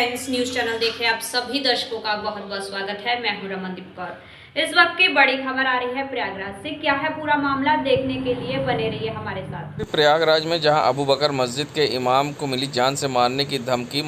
Friends, news channel देखे आप सभी दर्शकों का बहुत बहुत स्वागत है। मैं हूं रमनदीप कौर। इस वक्त की बड़ी खबर आ रही है प्रयागराज से। क्या है पूरा मामला, देखने के लिए बने रहिए हमारे साथ। प्रयागराज में जहां अबू बकर मस्जिद के इमाम को मिली जान से मारने की धमकी,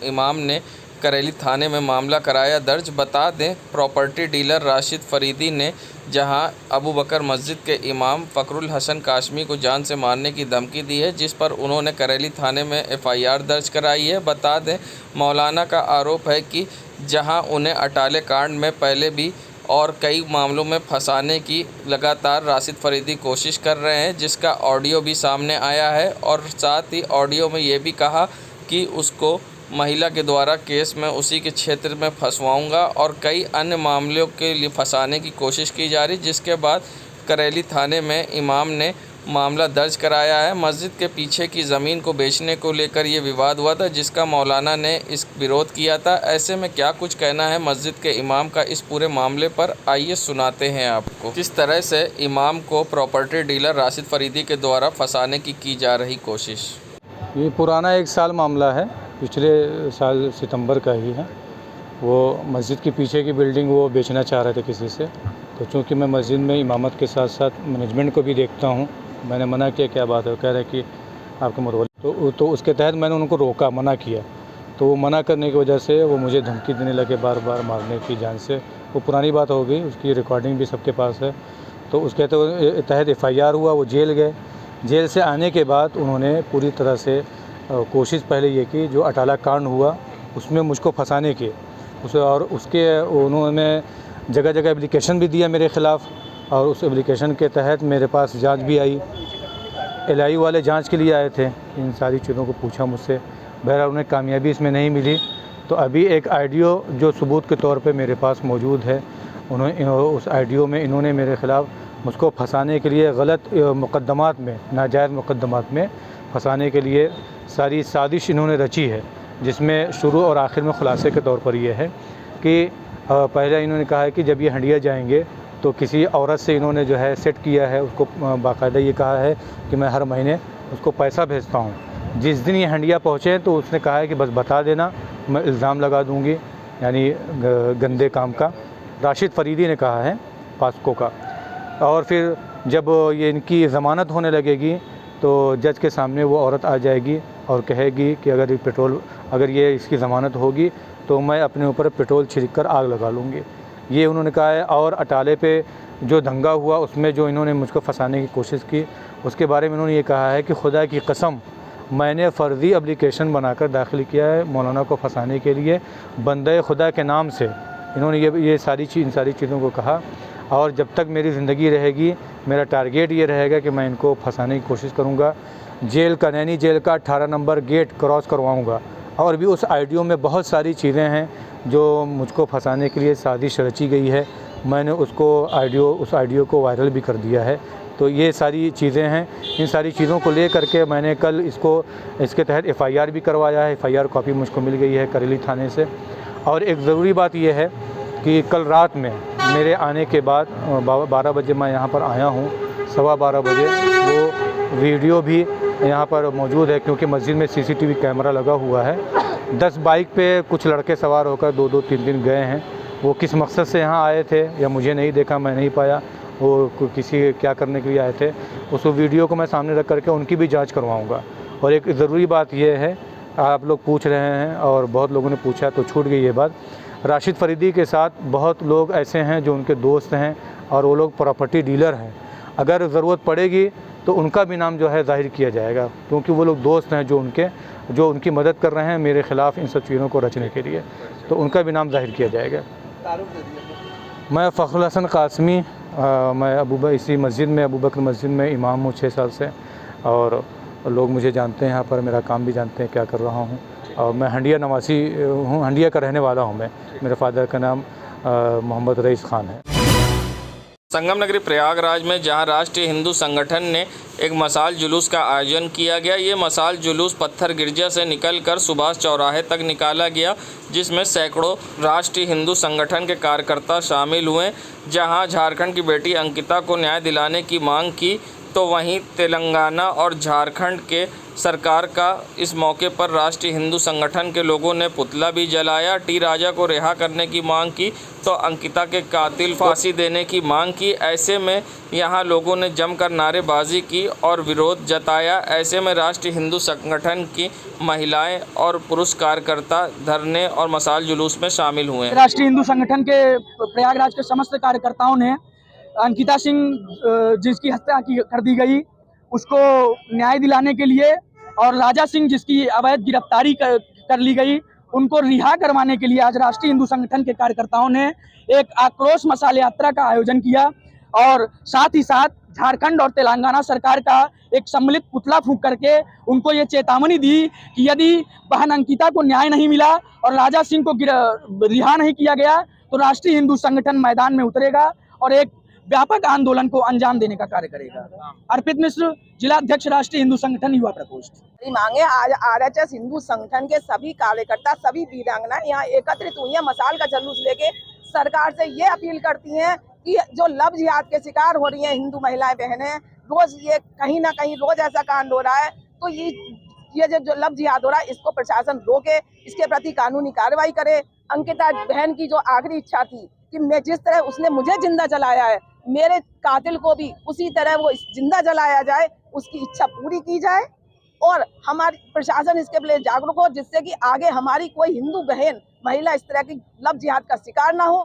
इमाम ने करेली थाने में मामला कराया दर्ज। बता दें, प्रॉपर्टी डीलर राशिद फरीदी ने जहां अबू बकर मस्जिद के इमाम फ़खरुल हसन काशमी को जान से मारने की धमकी दी है, जिस पर उन्होंने करेली थाने में एफआईआर दर्ज कराई है। बता दें, मौलाना का आरोप है कि जहां उन्हें अटाले कांड में पहले भी और कई मामलों में फंसाने की लगातार राशिद फरीदी कोशिश कर रहे हैं, जिसका ऑडियो भी सामने आया है। और साथ ही ऑडियो में ये भी कहा कि उसको महिला के द्वारा केस में उसी के क्षेत्र में फंसवाऊंगा और कई अन्य मामलों के लिए फंसाने की कोशिश की जा रही, जिसके बाद करेली थाने में इमाम ने मामला दर्ज कराया है। मस्जिद के पीछे की ज़मीन को बेचने को लेकर ये विवाद हुआ था, जिसका मौलाना ने इस विरोध किया था। ऐसे में क्या कुछ कहना है मस्जिद के इमाम का इस पूरे मामले पर, आइए सुनाते हैं आपको। किस तरह से इमाम को प्रॉपर्टी डीलर राशिद फरीदी के द्वारा फंसाने की जा रही कोशिश। ये पुराना 1 साल मामला है, पिछले साल सितंबर का ही है। वो मस्जिद के पीछे की बिल्डिंग वो बेचना चाह रहे थे किसी से, तो चूँकि मैं मस्जिद में इमामत के साथ साथ मैनेजमेंट को भी देखता हूँ, मैंने मना किया। क्या बात है? कह रहे कि आपके मुरवली, तो उसके तहत मैंने उनको रोका, मना किया। तो वो मना करने की वजह से वो मुझे धमकी देने लगे, बार बार मारने की जान से। वो पुरानी बात हो गई, उसकी रिकॉर्डिंग भी सबके पास है। तो उसके तहत एफआईआर हुआ, वो जेल गए। जेल से आने के बाद उन्होंने पूरी तरह से कोशिश पहले ये की, जो अटाला कांड हुआ उसमें मुझको फंसाने की और उसके उन्होंने जगह जगह एप्लीकेशन भी दिया मेरे ख़िलाफ़, और उस एप्लीकेशन के तहत मेरे पास जांच भी आई। एलआई वाले जांच के लिए आए थे, इन सारी चीज़ों को पूछा मुझसे। बहरहाल उन्हें कामयाबी इसमें नहीं मिली। तो अभी एक ऑडियो जो सबूत के तौर पे मेरे पास मौजूद है, उन्होंने उस ऑडियो में इन्होंने मेरे ख़िलाफ़ मुझको फंसाने के लिए गलत मुकद्दमात में, नाजायज़ मुकद्दमात में फंसाने के लिए सारी साजिश इन्होंने रची है, जिसमें शुरू और आखिर में ख़ुलासे के तौर पर यह है कि पहले इन्होंने कहा है कि जब ये हंडिया जाएंगे तो किसी औरत से इन्होंने जो है सेट किया है, उसको बाकायदा ये कहा है कि मैं हर महीने उसको पैसा भेजता हूँ। जिस दिन ये हंडिया पहुँचे तो उसने कहा है कि बस बता देना, मैं इल्ज़ाम लगा दूँगी, यानी गंदे काम का। राशिद फरीदी ने कहा है, पास्को का। और फिर जब ये इनकी ज़मानत होने लगेगी तो जज के सामने वो औरत आ जाएगी और कहेगी कि अगर ये इसकी ज़मानत होगी तो मैं अपने ऊपर पेट्रोल छिड़क कर आग लगा लूँगी, ये उन्होंने कहा है। और अटाले पे जो दंगा हुआ उसमें जो इन्होंने मुझको फंसाने की कोशिश की, उसके बारे में इन्होंने ये कहा है कि खुदा की कसम, मैंने फ़र्ज़ी एप्लीकेशन बनाकर दाखिल किया है मौलाना को फंसाने के लिए, बंदे खुदा के नाम से। इन्होंने इन सारी चीज़ों को कहा। और जब तक मेरी ज़िंदगी रहेगी, मेरा टारगेट ये रहेगा कि मैं इनको फंसाने की कोशिश करूँगा। जेल का, नैनी जेल का 18 नंबर गेट क्रॉस करवाऊँगा। और भी उस ऑडियो में बहुत सारी चीज़ें हैं जो मुझको फंसाने के लिए साजिश रची गई है। मैंने उस ऑडियो को वायरल भी कर दिया है। तो ये सारी चीज़ें हैं। इन सारी चीज़ों को ले करके मैंने कल इसके तहत एफआईआर भी करवाया है। एफआईआर कॉपी मुझको मिल गई है करेली थाने से। और एक ज़रूरी बात यह है कि कल रात में मेरे आने के बाद 12 बजे मैं यहाँ पर आया हूँ, 12:15 बजे वो वीडियो भी यहाँ पर मौजूद है, क्योंकि मस्जिद में सीसीटीवी कैमरा लगा हुआ है। 10 बाइक पे कुछ लड़के सवार होकर 2-2, 3-3 गए हैं। वो किस मकसद से यहाँ आए थे या मुझे नहीं देखा, मैं नहीं पाया वो किसी क्या करने के लिए आए थे। उस वीडियो को मैं सामने रख करके उनकी भी जांच करवाऊँगा। और एक ज़रूरी बात यह है, आप लोग पूछ रहे हैं और बहुत लोगों ने पूछा तो छूट गई ये बात, राशिद फरीदी के साथ बहुत लोग ऐसे हैं जो उनके दोस्त हैं और वो लोग प्रॉपर्टी डीलर हैं। अगर ज़रूरत पड़ेगी तो उनका भी नाम जो है ज़ाहिर किया जाएगा, क्योंकि वो लोग दोस्त हैं जो उनकी मदद कर रहे हैं मेरे ख़िलाफ़ इन सब चीज़ों को रचने के लिए, तो उनका भी नाम ज़ाहिर किया जाएगा। मैं फ़खरुल हसन कासमी, मैं इसी मस्जिद में, अबू बकर मस्जिद में इमाम हूँ 6 साल से। और लोग मुझे जानते हैं, यहाँ पर मेरा काम भी जानते हैं क्या कर रहा हूँ। और मैं हंडिया नवासी हूँ, हंडिया का रहने वाला हूँ मैं। मेरे फादर का नाम मोहम्मद रईस खान है। संगम नगरी प्रयागराज में जहां राष्ट्रीय हिंदू संगठन ने एक मसाल जुलूस का आयोजन किया गया। ये मसाल जुलूस पत्थर गिरजा से निकलकर सुभाष चौराहे तक निकाला गया, जिसमें सैकड़ों राष्ट्रीय हिंदू संगठन के कार्यकर्ता शामिल हुए। जहां झारखंड की बेटी अंकिता को न्याय दिलाने की मांग की, तो वहीं तेलंगाना और झारखंड के सरकार का। इस मौके पर राष्ट्रीय हिंदू संगठन के लोगों ने पुतला भी जलाया, टी राजा को रिहा करने की मांग की तो अंकिता के कातिल फांसी देने की मांग की। ऐसे में यहाँ लोगों ने जमकर नारेबाजी की और विरोध जताया। ऐसे में राष्ट्रीय हिंदू संगठन की महिलाएं और पुरुष कार्यकर्ता धरने और मशाल जुलूस में शामिल हुए। राष्ट्रीय हिंदू संगठन के प्रयागराज के समस्त कार्यकर्ताओं ने अंकिता सिंह जिसकी हत्या कर दी गई उसको न्याय दिलाने के लिए और राजा सिंह जिसकी अवैध गिरफ्तारी कर ली गई उनको रिहा करवाने के लिए आज राष्ट्रीय हिंदू संगठन के कार्यकर्ताओं ने एक आक्रोश मशाल यात्रा का आयोजन किया और साथ ही साथ झारखंड और तेलंगाना सरकार का एक सम्मिलित पुतला फूंक करके उनको ये चेतावनी दी कि यदि बहन अंकिता को न्याय नहीं मिला और राजा सिंह को रिहा नहीं किया गया तो राष्ट्रीय हिंदू संगठन मैदान में उतरेगा और एक व्यापक आंदोलन को अंजाम देने का कार्य करेगा। अर्पित मिश्र, जिला अध्यक्ष राष्ट्रीय हिंदू संगठन युवा प्रकोष्ठ। मांगे आज आरएचएस हिंदू संगठन के सभी कार्यकर्ता, सभी वीरांगना यहाँ एकत्रित हुई हैं। मशाल का जुलूस लेके सरकार से ये अपील करती हैं कि जो लव जिहाद के शिकार हो रही हैं हिंदू महिलाएं बहनें, रोज ये कहीं ना कहीं रोज ऐसा कांड हो रहा है, तो ये जो लव जिहाद हो रहा है इसको प्रशासन रोके, इसके प्रति कानूनी कार्रवाई करे। अंकिता बहन की जो आखिरी इच्छा थी कि मैं जिस तरह उसने मुझे जिंदा जलाया है मेरे कातिल को भी उसी तरह वो जिंदा जलाया जाए, उसकी इच्छा पूरी की जाए और हमारी प्रशासन इसके लिए जागरूक हो जिससे कि आगे हमारी कोई हिंदू बहन महिला इस तरह की लव जिहाद का शिकार ना हो।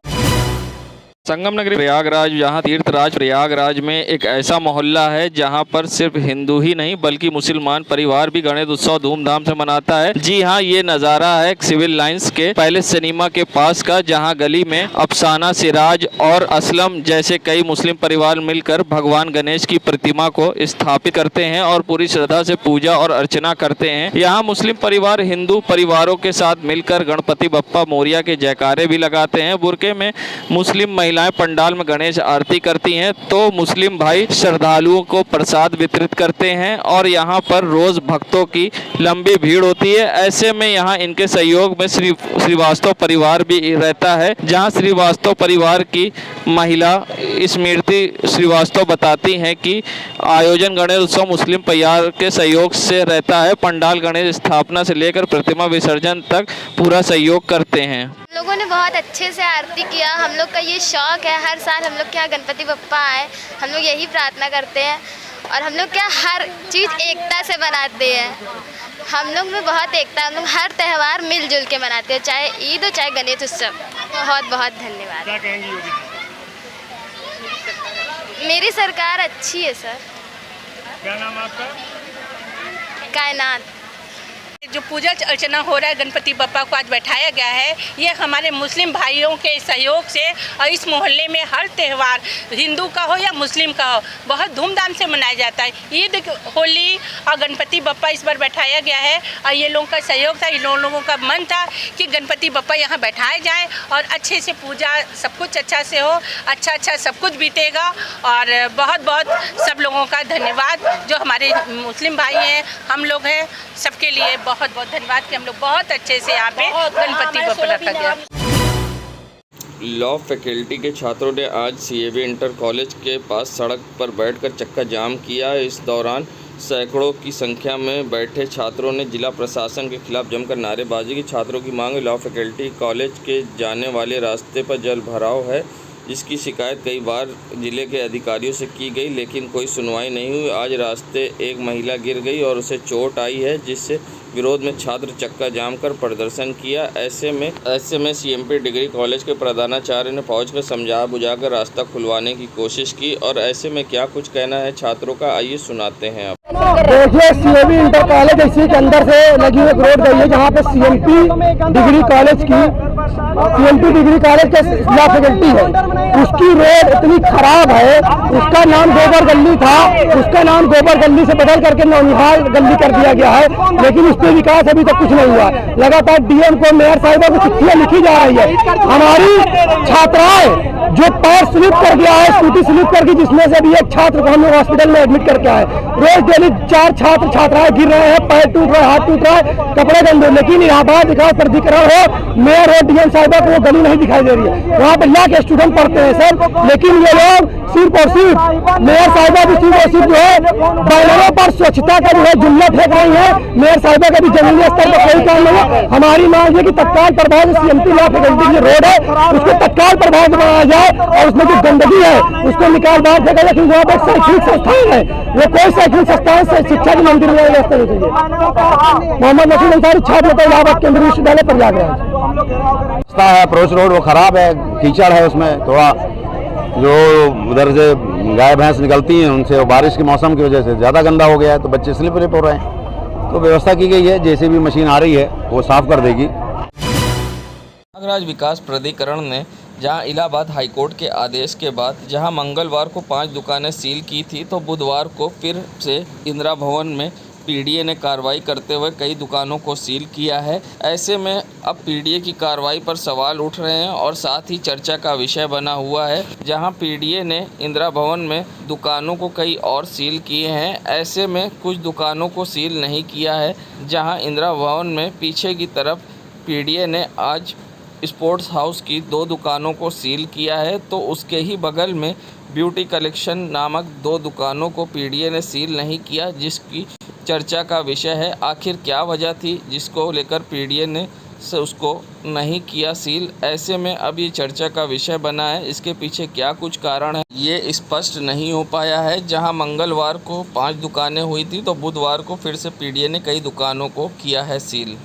संगम नगरी प्रयागराज, यहाँ तीर्थराज प्रयागराज में एक ऐसा मोहल्ला है जहाँ पर सिर्फ हिंदू ही नहीं बल्कि मुसलमान परिवार भी गणेश उत्सव धूमधाम से मनाता है। जी हाँ, ये नज़ारा है सिविल लाइंस के पहले सिनेमा के पास का, जहाँ गली में अफसाना, सिराज और असलम जैसे कई मुस्लिम परिवार मिलकर भगवान गणेश की प्रतिमा को स्थापित करते हैं और पूरी श्रद्धा से पूजा और अर्चना करते हैं। यहाँ मुस्लिम परिवार हिंदू परिवारों के साथ मिलकर गणपति बप्पा मोरिया के जयकारे भी लगाते हैं। बुरके में मुस्लिम महिलाएं पंडाल में गणेश आरती करती हैं तो मुस्लिम भाई श्रद्धालुओं को प्रसाद वितरित करते हैं और यहाँ पर रोज भक्तों की लंबी भीड़ होती है। ऐसे में यहाँ इनके सहयोग में श्रीवास्तव परिवार भी रहता है, जहाँ श्रीवास्तव परिवार की महिला स्मृति श्रीवास्तव बताती हैं कि आयोजन गणेश उत्सव मुस्लिम परिवार के सहयोग से रहता है। पंडाल गणेश स्थापना से लेकर प्रतिमा विसर्जन तक पूरा सहयोग करते हैं। लोगों ने बहुत अच्छे से आरती किया। हम लोग का ये शौक है, हर साल हम लोग के यहाँ गणपति बप्पा आए, हम लोग यही प्रार्थना करते हैं और हम लोग क्या हर चीज़ एकता से बनाते हैं। हम लोग में बहुत एकता, हम लोग हर त्यौहार मिलजुल के मनाते हैं, चाहे ईद हो चाहे गणेश उत्सव। बहुत बहुत धन्यवाद। क्या कहेंगी योगी? मेरी सरकार अच्छी है सर। क्या नाम आपका? कायनात। जो पूजा अर्चना हो रहा है गणपति बप्पा को आज बैठाया गया है, ये हमारे मुस्लिम भाइयों के सहयोग से और इस मोहल्ले में हर त्यौहार हिंदू का हो या मुस्लिम का हो बहुत धूमधाम से मनाया जाता है। ईद, होली और गणपति बप्पा इस बार बैठाया गया है और ये लोगों का सहयोग था, इन लोगों का मन था कि गणपति बप्पा यहाँ बैठाए जाए और अच्छे से पूजा सब कुछ अच्छा से हो, अच्छा सब कुछ बीतेगा। और बहुत बहुत सब लोगों का धन्यवाद जो हमारे मुस्लिम भाई हैं, हम लोग हैं, सबके लिए बहुत बहुत धन्यवाद कि हम लोग बहुत अच्छे से यहाँ पे गणपति बप्पा रखा गया। लॉ फैकल्टी के छात्रों ने आज CAV इंटर कॉलेज के पास सड़क पर बैठकर चक्का जाम किया। इस दौरान सैकड़ों की संख्या में बैठे छात्रों ने जिला प्रशासन के खिलाफ जमकर नारेबाजी की। छात्रों की मांग लॉ फैकल्टी कॉलेज के जाने वाले रास्ते पर जल भराव है, जिसकी शिकायत कई बार जिले के अधिकारियों से की गई लेकिन कोई सुनवाई नहीं हुई। आज रास्ते एक महिला गिर गई और उसे चोट आई है, जिससे विरोध में छात्र चक्का जाम कर प्रदर्शन किया। ऐसे में CMP डिग्री कॉलेज के प्रधानाचार्य ने पहुंचकर समझा बुझाकर रास्ता खुलवाने की कोशिश की और ऐसे में क्या कुछ कहना है छात्रों का, आइए सुनाते हैं। देखिए, CAV इंटर कॉलेज इसी के अंदर से लगी हुई रोड गई है जहाँ पे CMP डिग्री कॉलेज के लॉ फैकल्टी है, उसकी रोड इतनी खराब है। उसका नाम गोबर गली था, उसका नाम गोबर गली से बदल करके नौनिहाल गली कर दिया गया है, लेकिन उस पर विकास अभी तक कुछ नहीं हुआ। लगातार DM को, मेयर साहिबा को चिट्ठियां लिखी जा रही है। हमारी छात्राएं जो पैर स्लिप कर गया है, स्कूटी स्लिप करके, जिसमें से भी एक छात्र को हम लोग हॉस्पिटल में एडमिट करके आए। रोज डेली 4 छात्र छात्राएं गिर रहे हैं, पैर टूट रहा है, हाथ टूट रहा है, कपड़े गंदे। लेकिन इलाहाबाद विकास प्राधिकरण हो, मेयर हो, सीएम साहिबा को वो गली नहीं दिखाई दे रही है। वहाँ पे लाख स्टूडेंट पढ़ते हैं सर, लेकिन ये लोग सिर्फ और सिर्फ मेयर साहिबा भी सिर्फ और सिर्फ जो है बैनरों पर स्वच्छता का जो है जुमला फेंक रही है। मेयर साहिबा का भी जमीनी स्तर पर कोई काम नहीं है। हमारी मांग है कि तत्काल प्रभाव से CMT लॉ फैकल्टी जो रोड है उसको तत्काल प्रभाव से बनाया जाए और उसमें जो गंदगी है उसको निकाल बाहर फेंका जाए, क्योंकि वहाँ पर शैक्षणिक संस्थान है, वो कोई शैक्षणिक संस्थान से शिक्षा की मंदिर में व्यवस्था नहीं चाहिए। मोहम्मद नसीर अंसारी, छात्र इलाहाबाद केंद्रीय विश्वविद्यालय प्रयागराज। रास्ता है अप्रोच रोड, वो खराब है, कीचड़ है उसमें, थोड़ा जो उधर से गाय भैंस निकलती हैं उनसे, बारिश के मौसम की वजह से ज़्यादा गंदा हो गया है तो बच्चे स्लिप हो रहे हैं। तो व्यवस्था की गई है, JCB मशीन आ रही है वो साफ कर देगी। प्रयागराज विकास प्राधिकरण ने जहां इलाहाबाद हाईकोर्ट के आदेश के बाद जहां मंगलवार को 5 दुकानें सील की थी, तो बुधवार को फिर से इंदिरा भवन में PDA ने कार्रवाई करते हुए कई दुकानों को सील किया है। ऐसे में अब PDA की कार्रवाई पर सवाल उठ रहे हैं और साथ ही चर्चा का विषय बना हुआ है। जहां PDA ने इंदिरा भवन में दुकानों को कई और सील किए हैं, ऐसे में कुछ दुकानों को सील नहीं किया है। जहां इंदिरा भवन में पीछे की तरफ PDA ने आज स्पोर्ट्स हाउस की 2 दुकानों को सील किया है, तो उसके ही बगल में ब्यूटी कलेक्शन नामक 2 दुकानों को PDA ने सील नहीं किया, जिसकी चर्चा का विषय है। आखिर क्या वजह थी जिसको लेकर PDA ने उसको नहीं किया सील? ऐसे में अब ये चर्चा का विषय बना है। इसके पीछे क्या कुछ कारण है ये स्पष्ट नहीं हो पाया है। जहां मंगलवार को 5 दुकानें हुई थी, तो बुधवार को फिर से PDA ने कई दुकानों को किया है सील।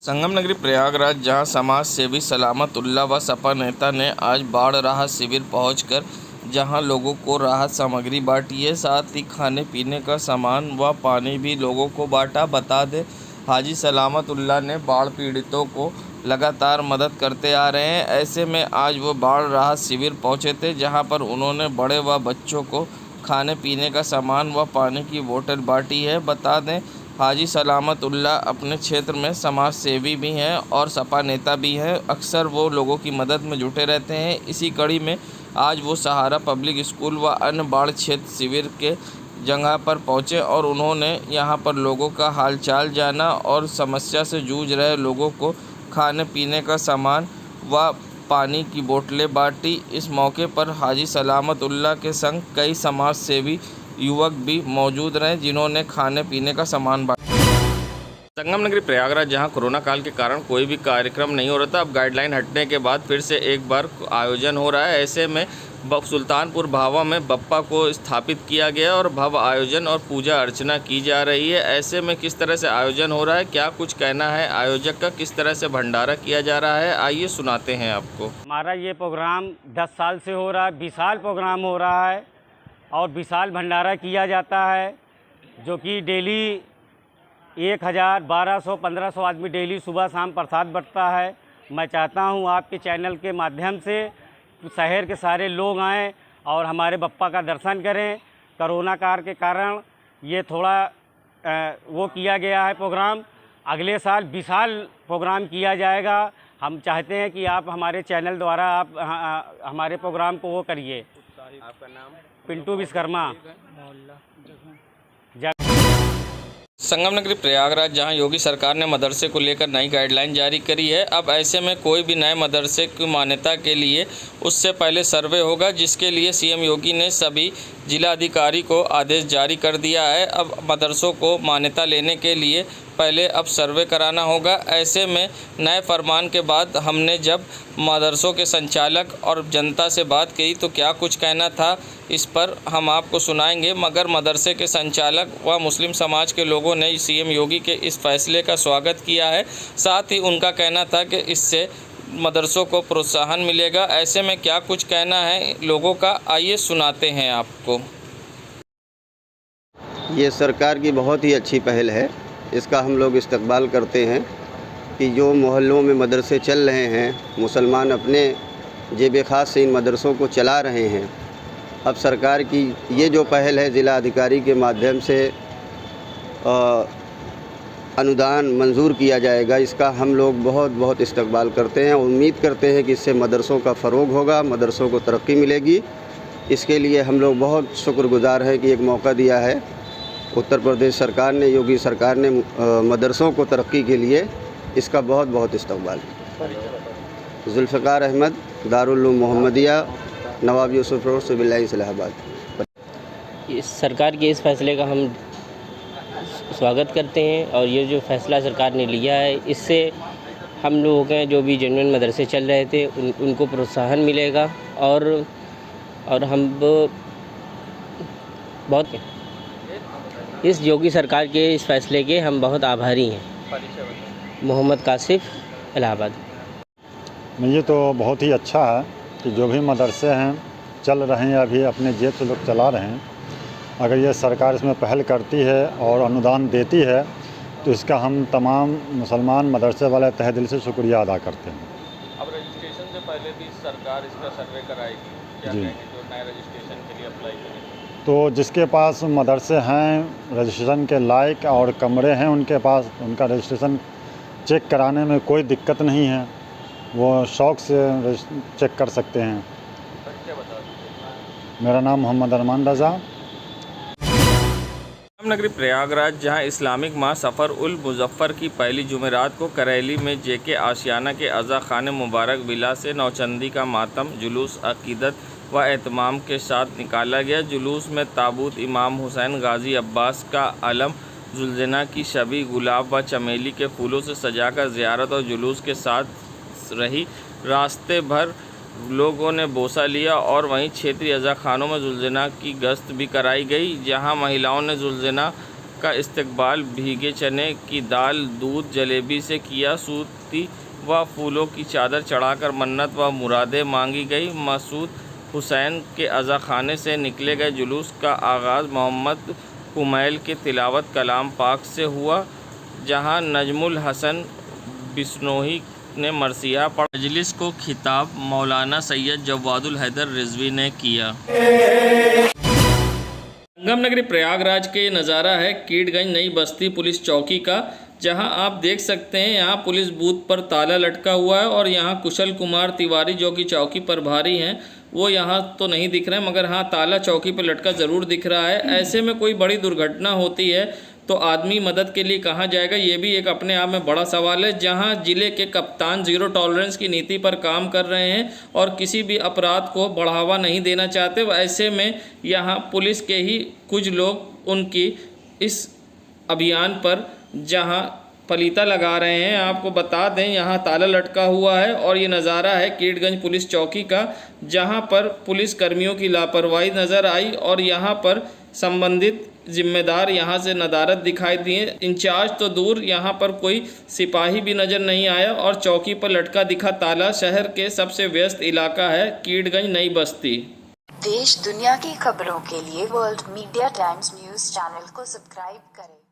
संगम नगरी प्रयागराज जहां समाज सेवी सलामत उल्लाह व सपा नेता ने आज बाढ़ राहत शिविर पहुंचकर जहां लोगों को राहत सामग्री बांटी है, साथ ही खाने पीने का सामान व पानी भी लोगों को बांटा। बता दें, हाजी सलामत उल्लाह ने बाढ़ पीड़ितों को लगातार मदद करते आ रहे हैं। ऐसे में आज वो बाढ़ राहत शिविर पहुंचे थे, जहां पर उन्होंने बड़े व बच्चों को खाने पीने का सामान व पानी की बोतल बांटी है। बता दें, हाजी सलामत उल्लाह अपने क्षेत्र में समाज सेवी भी हैं और सपा नेता भी हैं। अक्सर वो लोगों की मदद में जुटे रहते हैं। इसी कड़ी में आज वो सहारा पब्लिक स्कूल व अन्य बाढ़ क्षेत्र शिविर के जगह पर पहुंचे और उन्होंने यहां पर लोगों का हालचाल जाना और समस्या से जूझ रहे लोगों को खाने पीने का सामान व पानी की बोतलें बांटी। इस मौके पर हाजी सलामत उल्लाह के संग कई समाज सेवी युवक भी मौजूद रहे, जिन्होंने खाने पीने का सामान बांटा। संगम नगरी प्रयागराज जहां कोरोना काल के कारण कोई भी कार्यक्रम नहीं हो रहा था, अब गाइडलाइन हटने के बाद फिर से एक बार आयोजन हो रहा है। ऐसे में सुल्तानपुर भावा में बप्पा को स्थापित किया गया और भव्य आयोजन और पूजा अर्चना की जा रही है। ऐसे में किस तरह से आयोजन हो रहा है, क्या कुछ कहना है आयोजक का, किस तरह से भंडारा किया जा रहा है, आइए सुनाते हैं आपको। हमारा ये प्रोग्राम 10 साल से हो रहा है, विशाल प्रोग्राम हो रहा है और विशाल भंडारा किया जाता है, जो कि डेली 1000, 1200, 1500 आदमी डेली सुबह शाम प्रसाद बंटता है। मैं चाहता हूँ आपके चैनल के माध्यम से शहर के सारे लोग आएँ और हमारे बप्पा का दर्शन करें। कोरोना काल के कारण ये थोड़ा वो किया गया है प्रोग्राम, अगले साल विशाल प्रोग्राम किया जाएगा। हम चाहते हैं कि आप हमारे चैनल द्वारा आप हमारे प्रोग्राम को वो करिए। आपका नाम? पिंटू विश्वकर्मा। संगम नगरी प्रयागराज जहां योगी सरकार ने मदरसे को लेकर नई गाइडलाइन जारी करी है, अब ऐसे में कोई भी नए मदरसे की मान्यता के लिए उससे पहले सर्वे होगा, जिसके लिए CM योगी ने सभी जिलाधिकारी को आदेश जारी कर दिया है। अब मदरसों को मान्यता लेने के लिए पहले अब सर्वे कराना होगा। ऐसे में नए फरमान के बाद हमने जब मदरसों के संचालक और जनता से बात की तो क्या कुछ कहना था, इस पर हम आपको सुनाएंगे। मगर मदरसे के संचालक व मुस्लिम समाज के लोगों ने CM योगी के इस फैसले का स्वागत किया है। साथ ही उनका कहना था कि इससे मदरसों को प्रोत्साहन मिलेगा। ऐसे में क्या कुछ कहना है लोगों का, आइए सुनाते हैं आपको। ये सरकार की बहुत ही अच्छी पहल है, इसका हम लोग इस्तकबाल करते हैं कि जो मोहल्लों में मदरसे चल रहे हैं, मुसलमान अपने जेब ख़ास से इन मदरसों को चला रहे हैं। अब सरकार की ये जो पहल है, ज़िला अधिकारी के माध्यम से अनुदान मंजूर किया जाएगा, इसका हम लोग बहुत बहुत इस्तकबाल करते हैं। उम्मीद करते हैं कि इससे मदरसों का फ़रोग़ होगा, मदरसों को तरक्की मिलेगी। इसके लिए हम लोग बहुत शुक्रगुज़ार हैं कि एक मौका दिया है उत्तर प्रदेश सरकार ने, योगी सरकार ने मदरसों को तरक्की के लिए। इसका बहुत बहुत इस्तकबाल है। Zulfikar Ahmed, Darul Uloom Mohammadia, Nawab Yusuf road, civil lines Allahabad. इस सरकार के इस फैसले का हम स्वागत करते हैं और ये जो फैसला सरकार ने लिया है इससे हम लोगों के जो भी जेन्युइन मदरसे चल रहे थे उनको प्रोत्साहन मिलेगा और हम बहुत इस योगी सरकार के इस फैसले के हम बहुत आभारी हैं। मोहम्मद कासिफ, इलाहाबाद। ये तो बहुत ही अच्छा है कि जो भी मदरसे हैं चल रहे हैं, अभी अपने जेब से लोग चला रहे हैं। अगर ये सरकार इसमें पहल करती है और अनुदान देती है तो इसका हम तमाम मुसलमान मदरसे वाले तहे दिल से शुक्रिया अदा करते हैं। अब रजिस्ट्रेशन से पहले भी सरकार इसका सर्वे कराएगी, क्या जी, जो नए रजिस्ट्रेशन के लिए अप्लाई करें? तो जिसके पास मदरसे हैं रजिस्ट्रेशन के लायक और कमरे हैं उनके पास उनका रजिस्ट्रेशन चेक कराने में कोई दिक्कत नहीं है, वो शौक़ से चेक कर सकते हैं। मेरा नाम मोहम्मद अरमान रज़ा। नगरी प्रयागराज, जहां इस्लामिक माह सफ़र उल मुज़फ़्फ़र की पहली जुमेरात को करेली में जेके आशियाना के अज़ा खान मुबारक विला से नौचंदी का मातम जुलूस अक़ीदत व एहतमाम के साथ निकाला गया। जुलूस में ताबूत इमाम हुसैन गाज़ी अब्बास का अलम, जुलजना की शबी, गुलाब व चमेली के फूलों से सजाकर ज़ियारत और जुलूस के साथ रही। रास्ते भर लोगों ने बोसा लिया और वहीं क्षेत्रीय अज़ा खानों में जुलजना की गश्त भी कराई गई, जहां महिलाओं ने जुलजना का इस्तकबाल भीगे चने की दाल, दूध, जलेबी से किया। सूती व फूलों की चादर चढ़ाकर मन्नत व मुरादें मांगी गई। मसूद हुसैन के अज़ा खाने से निकले गए जुलूस का आगाज़ मोहम्मद कुमैल के तिलावत कलाम पाक से हुआ, जहां नजमुल हसन बिश्नोई ने मरसिया पढ़। मजलिस को खिताब मौलाना सैयद जवादुल हैदर रिजवी ने किया। संगम नगरी प्रयागराज के नज़ारा है कीटगंज नई बस्ती पुलिस चौकी का, जहां आप देख सकते हैं यहां पुलिस बूथ पर ताला लटका हुआ है और यहां कुशल कुमार तिवारी जो कि चौकी प्रभारी हैं वो यहां तो नहीं दिख रहे हैं, मगर हाँ ताला चौकी पर लटका ज़रूर दिख रहा है। ऐसे में कोई बड़ी दुर्घटना होती है तो आदमी मदद के लिए कहाँ जाएगा, ये भी एक अपने आप में बड़ा सवाल है। जहां ज़िले के कप्तान ज़ीरो टॉलरेंस की नीति पर काम कर रहे हैं और किसी भी अपराध को बढ़ावा नहीं देना चाहते, ऐसे में यहां पुलिस के ही कुछ लोग उनकी इस अभियान पर जहां पलीता लगा रहे हैं। आपको बता दें यहाँ ताला लटका हुआ है और ये नज़ारा है कीटगंज पुलिस चौकी का, जहाँ पर पुलिस कर्मियों की लापरवाही नज़र आई और यहाँ पर संबंधित जिम्मेदार यहाँ से नदारत दिखाई दिए। इंचार्ज तो दूर, यहाँ पर कोई सिपाही भी नज़र नहीं आया और चौकी पर लटका दिखा ताला। शहर के सबसे व्यस्त इलाका है कीटगंज नई बस्ती। देश दुनिया की खबरों के लिए world media times news channel को सब्सक्राइब करें।